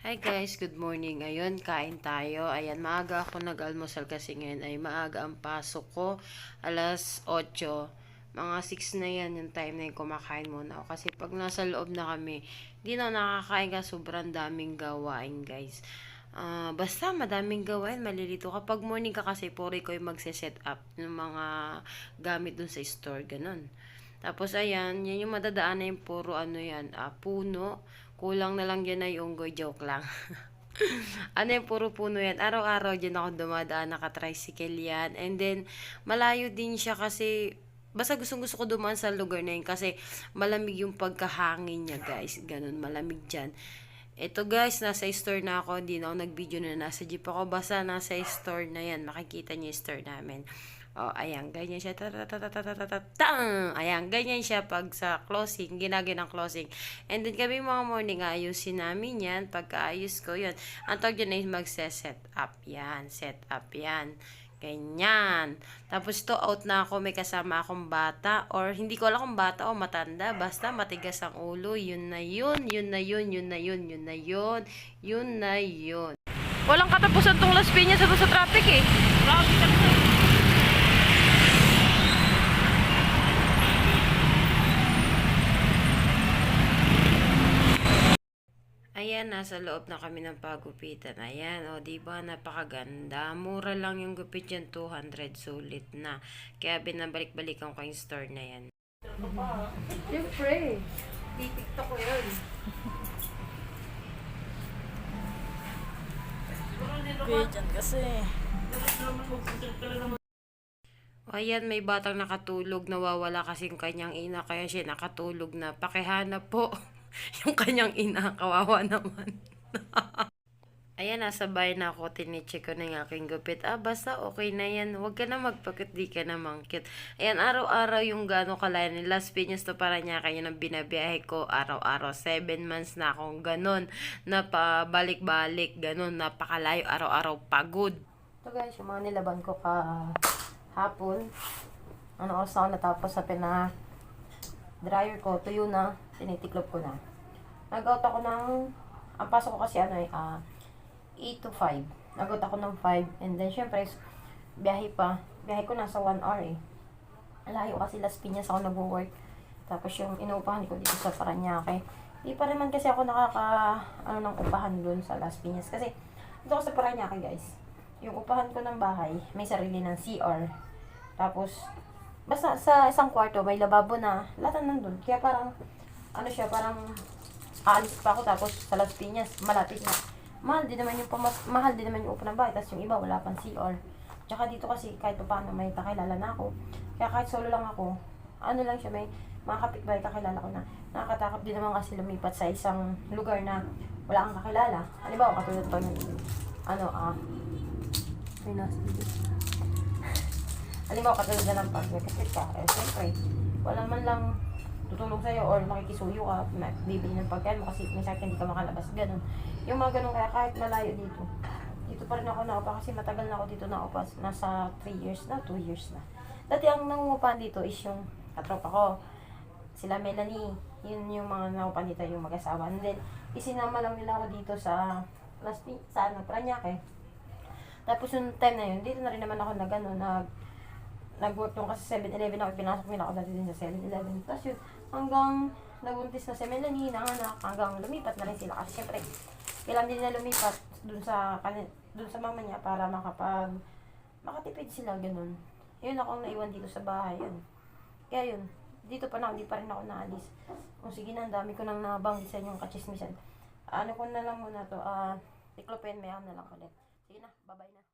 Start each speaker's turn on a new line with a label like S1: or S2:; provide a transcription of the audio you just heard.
S1: Hi guys, good morning. Ayun, kain tayo. Ayan, maaga ako nag-almusal kasi ngayon ay maaga ang pasok ko. Alas 8. Mga 6 na yan, yung time na yung kumakain muna ako. Kasi pag nasa loob na kami, di na nakakain ka, sobrang daming gawain guys. Basta madaming gawain, malilito. Kapag morning ka kasi, puri ko yung magse-set up ng mga gamit dun sa store, ganun. Tapos ayan, yan yung madadaan na yung puro ano yan, puno. Kulang na lang dyan ay unggoy, joke lang. Ano yung puro puno yan. Araw-araw dyan ako dumadaan, naka-tricycle yan. And then, malayo din siya kasi, basta gustong-gusto ko dumaan sa lugar na yun kasi malamig yung pagkahangin niya guys. Ganun, malamig dyan. Ito guys, nasa store na ako. Hindi na ako nag-video na nasa jeep ako. Basta nasa store na yan. Makikita niyo yung store namin. Oh, ayan, ganyan siya. Ayan, ganyan siya pag sa closing, ginagawin ng closing. And then kami mga morning, ayusin namin yan. Pagka-ayos ko, yun. Ang tawag dyan ay magse-set up yan. Set up yan. Ganyan. Tapos to out na ako, may kasama akong bata. Or hindi ko alam kung bata o matanda. Basta matigas ang ulo. Yun na yun. Yun na yun. Yun na yun. Yun na yun. Yun na yun. Walang katapusan tong Las Piñas sa traffic eh. Traffic kasi. Ayan, nasa loob na kami ng pagupitan. Ayan, o, diba, napakaganda. Mura lang yung gupit yan, 200, sulit na. Kaya binabalik-balikan ko yung store na yan.
S2: Siyempre, titiktok ko yun.
S3: Kuya dyan kasi.
S1: O, ayan, may batang nakatulog, nawawala kasi yung kanyang ina, kaya siya nakatulog na. Pakihanap po yung kanyang ina, kawawa naman. Ayan, nasa bahay na ako, tinicheck ko na yung aking gupit. Basta okay na yan. Huwag ka na magpakit, di ka na mangkit. Ayan, araw-araw yung gano'ng kalayan. Las Piñas to Parañaque, yun ang binabiyahe ko araw-araw. 7 months na akong ganon. Napabalik-balik, ganon. Napakalayo, araw-araw pagod. Ito guys, yung mga nilaban ko hapon. Ano oras ako natapos sa dryer ko, tuyo na, tinitiklop ko na. Nag-out ako ang pasok ko kasi 8 to 5. Nag-out ako ng 5. And then, syempre, biyahe ko nasa 1 hour eh. Layo kasi Las Piñas ako nag-work. Tapos yung inuupahan ko dito sa Parañaque. Di pa rin man kasi ako ng upahan dun sa Las Piñas. Kasi, dito ako sa Parañaque guys. Yung upahan ko ng bahay, may sarili ng CR. Tapos, basta sa isang kwarto, may lababo na, lahat nandun. Kaya parang, parang aalis pa ako. Tapos, sa Las Piñas, malapit na. Mahal din naman yung upo ng bahay. Tapos yung iba, wala pang CR. Tsaka dito kasi, kahit pa paano, may kakilala na ako. Kaya kahit solo lang ako, lang siya, may mga kapitbahay kakilala ko na. Nakakatakot din naman kasi lumipat sa isang lugar na wala kang kakilala. Halimbawa, katulad to yung, halimbawa, katulad na ng pag may kapit ka, siyempre, wala man lang tutulong sa'yo or makikisuyo ka, bibili ng pagkain mo kasi minsan hindi ka makalabas, ganun. Yung mga ganun, kaya kahit malayo dito pa rin ako naupa kasi matagal na ako dito naupa, nasa 3 years na, 2 years na. Dati ang nangungupahan dito is yung katropa ko, sila Melanie, yun yung mga nangungupahan dito, yung mag-asawa. And then, isinama lang nila ako dito sa Parañaque. Tapos yung time na yun, dito na rin naman ako nag-work yung kasi 7-Eleven ako, pinasok nila ako dati din sa 7-Eleven. Tapos yun, hanggang nabuntis na si Melanie, nanganak, hanggang lumipat na rin sila. Kasi syempre, kailan din na lumipat dun sa mama niya para makatipid sila, ganun. Yun ako ang naiwan dito sa bahay, yun. Kaya yun, dito pa na, hindi pa rin ako naalis. Kung sige na, ang dami ko nang nabanggit sa inyong kachismisan. Ano ko na lang muna to, tiklopin, mayaw na lang ulit. Sige na, bye-bye na.